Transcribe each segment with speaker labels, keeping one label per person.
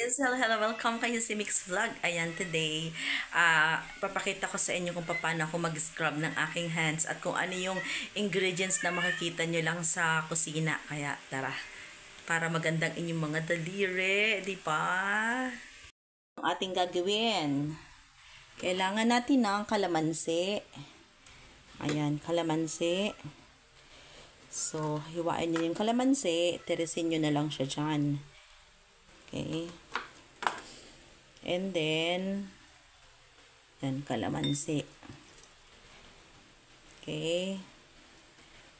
Speaker 1: guys! Hello! Welcome kayo si Mix Vlog. Ayan, today, papakita ko sa inyo kung paano ako mag-scrub ng aking hands at kung ano yung ingredients na makikita nyo lang sa kusina. Kaya, tara, para magandang inyong mga daliri, di ba? Ang ating gagawin, kailangan natin ng kalamansi. Ayan, kalamansi. So, hiwain nyo yung kalamansi, tirisin nyo na lang siya dyan. Okay. And then, yan, kalamansi. Okay.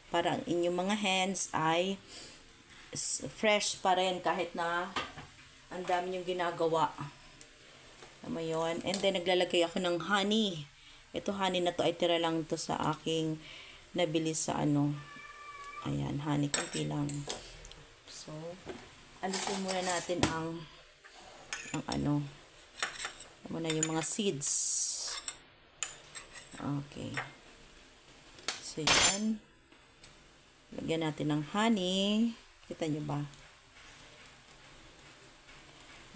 Speaker 1: Para ang inyong mga hands ay fresh pa rin kahit na ang dami yung ginagawa. Tama yun. And then, naglalagay ako ng honey. Ito honey na to ay tira lang to sa aking nabili sa ano. Ayan, honey konti lang. So, alisin muna natin ang ano muna yung mga seeds. Okay. So, yan. Lagyan natin ng honey. Kita nyo ba?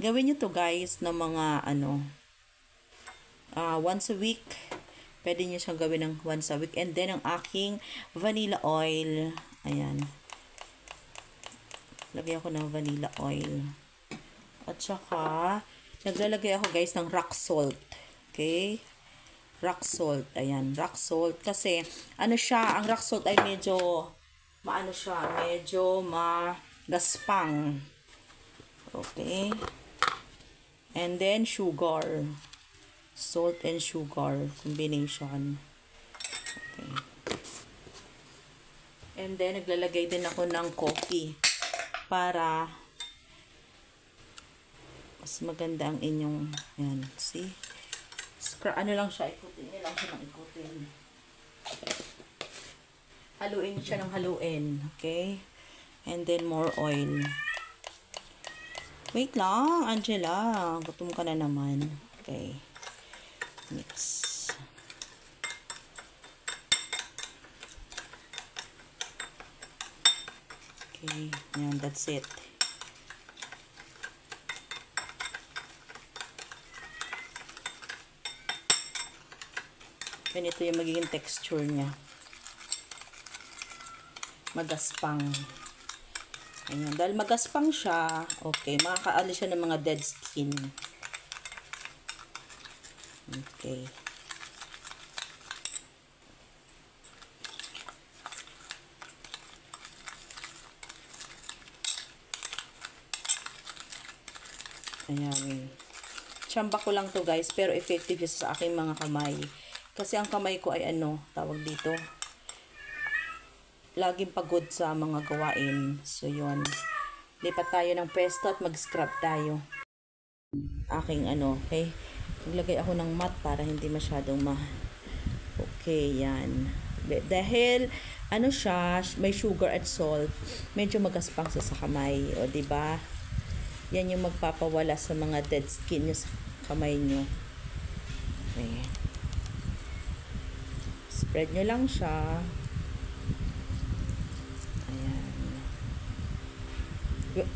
Speaker 1: Gawin nyo to guys ng mga ano once a week. Pwede nyo siyang gawin ng once a week. And then, ang aking vanilla oil. Ayan. Lagay ako ng vanilla oil. At saka, naglalagay ako guys ng rock salt. Okay? Rock salt. Ayan, rock salt. Kasi, ano siya, ang rock salt ay medyo, maano siya, medyo magaspang. Okay? And then, sugar. Salt and sugar combination. Okay. And then, naglalagay din ako ng coffee. Para mas maganda ang inyong yan, see? Ano lang siya, ikutin niyo lang siya ng ikutin. Haluin niyo siya ng haluin, okay? And then more oil. Wait lang, Angela. Gutom ka na naman. Okay. Mix. Okay, yan, that's it. Ganito yung magiging texture niya. Magaspang. Ayan, dahil magaspang siya, okay, makakaalis siya ng mga dead skin. Okay. Ayan. Tsamba ko lang to guys, pero effective siya sa aking mga kamay. Kasi ang kamay ko ay ano, tawag dito, laging pagod sa mga gawain. So yun, lipat tayo ng pwesto at mag-scrub tayo. Aking ano, okay, naglagay ako ng mat para hindi masyadong okay, yan. Dahil ano siya, may sugar at salt, medyo magaspang sa kamay, o diba? Yan yung magpapawala sa mga dead skin nyo sa kamay nyo. Okay. Spread nyo lang siya. Ayan.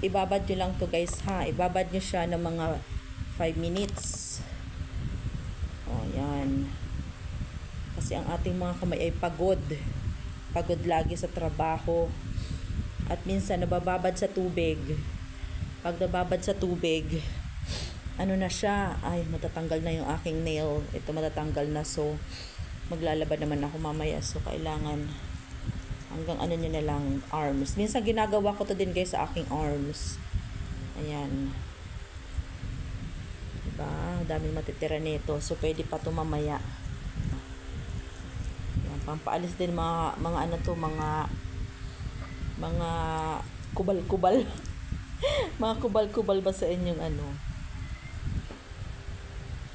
Speaker 1: Ibabad nyo lang to guys ha. Ibabad nyo siya ng mga 5 minutes. O, yan. Kasi ang ating mga kamay ay pagod. Pagod lagi sa trabaho. At minsan nabababad sa tubig. Pag nababad sa tubig, ano na siya, ay matatanggal na yung aking nail. Ito matatanggal na, so maglalaba naman ako mamaya. So kailangan hanggang ano nyo na lang, arms. Minsan ginagawa ko to din guys sa aking arms. Ayan. Diba? Daming matitira nito. So pwede pa to mamaya. Ayan, pampaalis din mga ano to, mga kubal-kubal. Mga kubal-kubal ba sa inyong ano?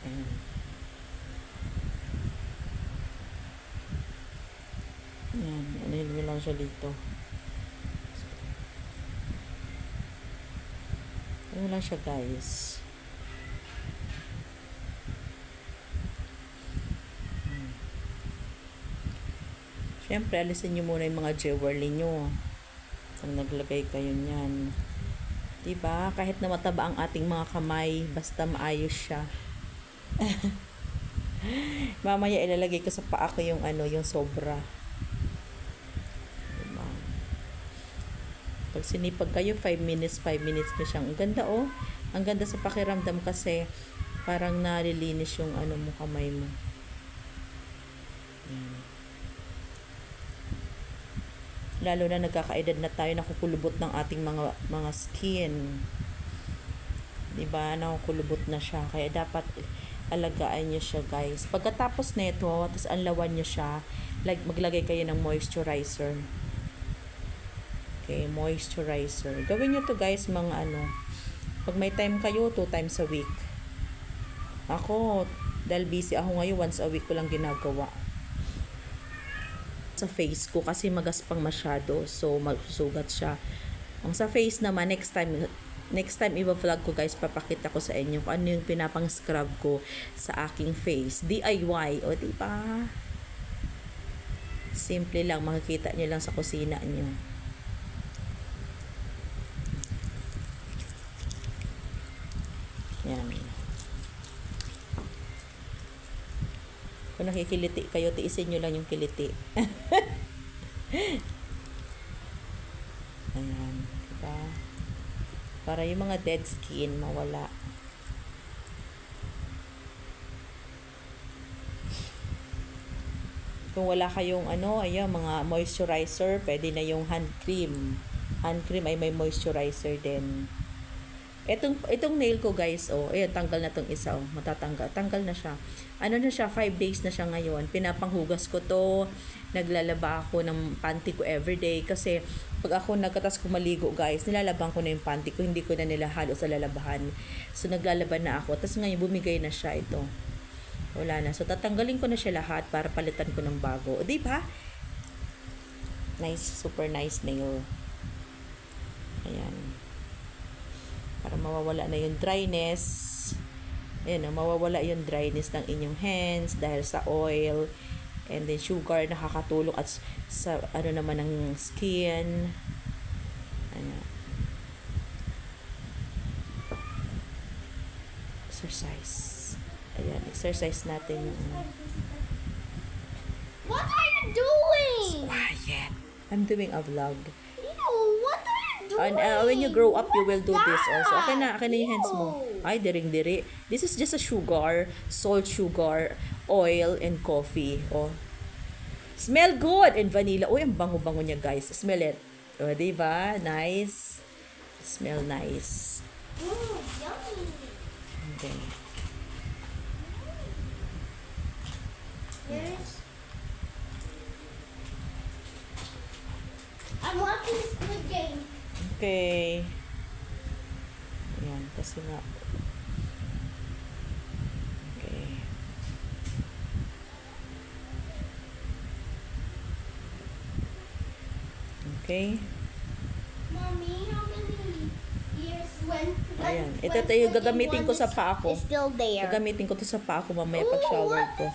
Speaker 1: Ayan. Ayan. Anahin mo lang siya dito. Ano lang siya guys. Siyempre, alisin nyo muna yung mga jewelry nyo. Kung naglagay kayo niyan. Diba? Kahit na mataba ang ating mga kamay, basta maayos siya. Mamaya ilalagay ko sa paa ko yung yung sobra. Diba? Pag sinipag kayo, 5 minutes na siyang. Ang ganda oh. Ang ganda sa pakiramdam kasi parang nalilinis yung mo, kamay mo. Lalo na nagkakaedad na tayo, nakukulubot ng ating mga skin. Diba? Nakukulubot na siya. Kaya dapat alagaan nyo siya, guys. Pagkatapos nito, tapos anlawan nyo siya, maglagay kayo ng moisturizer. Okay, moisturizer. Gawin nyo to, guys, mga pag may time kayo, 2 times a week. Ako, dahil busy ako ngayon, once a week ko lang ginagawa. Sa face ko, kasi magaspang masyado, so magsusugat siya. Ang sa face naman, next time i-vlog ko, guys, papakita ko sa inyo kung ano yung pinapang scrub ko sa aking face. DIY, o diba? Simple lang, makikita nyo lang sa kusina nyo. Yan. Kung nakikiliti kayo, tiisin nyo lang yung kiliti. Ayan, diba? Para yung mga dead skin mawala. Kung wala kayong ayan, mga moisturizer, pwede na yung hand cream. Hand cream ay may moisturizer din. Itong nail ko, guys, ayan, tanggal na tong isa, matatanggal. Tanggal na siya. Na siya, 5 days na siya ngayon. Pinapanghugas ko to. Naglalaba ako ng panty ko everyday kasi pag ako nagkatas ko maligo, guys, nilalaban ko na yung panty ko, hindi ko na nila halo sa lalabahan. So naglalaban na ako. Tapos ngayon bumigay na siya ito. Wala na. So tatanggalin ko na siya lahat para palitan ko ng bago. O, di ba? Nice, super nice nail. Ayan. Para mawawala na yung dryness. Ayan, mawawala yung dryness ng inyong hands dahil sa oil. And then sugar nakakatulong at sa naman ng skin. Ayan. Exercise. Ayan, exercise natin yung
Speaker 2: What are you doing?
Speaker 1: Quiet. I'm doing a vlog.
Speaker 2: What are you doing?
Speaker 1: And when you grow up, you will do this also. Okay na yung hands mo. Ay, diring-diri. This is just a sugar, salt sugar, oil, and coffee. Oh. Smell good! And vanilla. Uy, ang bango-bango niya, guys. Smell it. O, diba? Nice. Smell nice.
Speaker 2: Yummy.
Speaker 1: Okay.
Speaker 2: I'm watching Squid Game.
Speaker 1: Okay. Ayan, kasi nga. Okay. Okay.
Speaker 2: Mommy, how many years when
Speaker 1: Ayan. Ito tayo gagamitin ko sa paa ko.
Speaker 2: It's still there.
Speaker 1: Gagamitin ko to sa paa ko mamaya pag shower ko.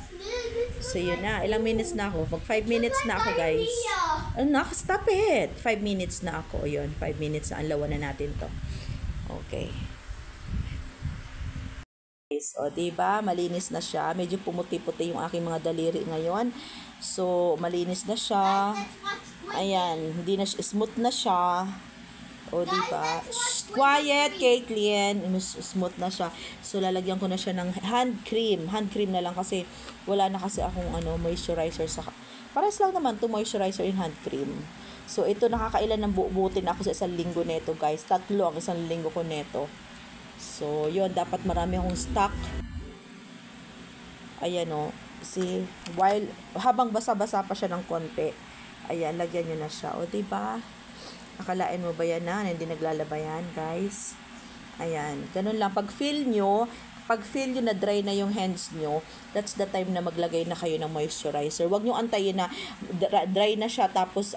Speaker 1: So yun na. Ilang minutes na ako? Mag 5 minutes na ako, guys. Stop it. 5 minutes na ako. Yun, 5 minutes na. Anlawan na natin to. Okay. O, diba? Malinis na siya. Medyo pumuti-puti yung aking mga daliri ngayon. So, malinis na siya. Ayan. Hindi na smooth na siya. O, diba? Quiet, Caitlyn. Smooth na siya. So, lalagyan ko na siya ng hand cream. Hand cream na lang kasi wala na kasi akong moisturizer sa... Pares lang naman to moisturizer and hand cream. So, ito nakakailan ng buutin ako sa isang linggo neto, guys. 3 ang isang linggo ko neto. So, yun. Dapat marami akong stock. Ayan o. See? While, habang basa-basa pa siya ng konti. Ayan, lagyan nyo na siya. O, diba? Akalain mo ba yan na? Hindi naglalaba yan, guys. Ayan. Ganun lang. Pag feel nyo na dry na yung hands nyo, that's the time na maglagay na kayo ng moisturizer. Huwag nyo antayin na dry na siya, tapos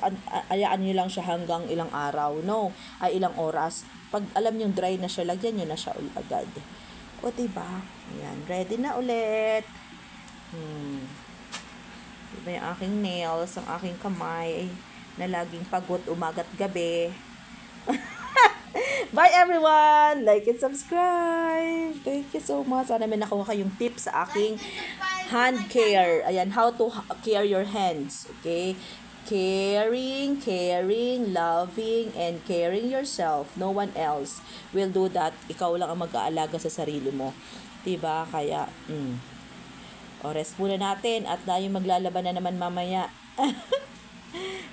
Speaker 1: ayaan nyo lang siya hanggang ilang araw. No. Ay, ilang oras. Pag alam nyo dry na siya, lagyan nyo na siya agad. O, diba? Ayan. Ready na ulit. Diba yung aking nails, ang aking kamay, na laging pagod umaga't gabi. Bye everyone! Like and subscribe! Thank you so much. Sana may nakuha kayong tips sa aking hand care. Ayan, how to care your hands. Okay? Caring, loving, and caring yourself. No one else will do that. Ikaw lang ang mag-aalaga sa sarili mo. Diba? Kaya, o rest muna natin at tayo maglalaban na naman mamaya.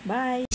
Speaker 1: Bye!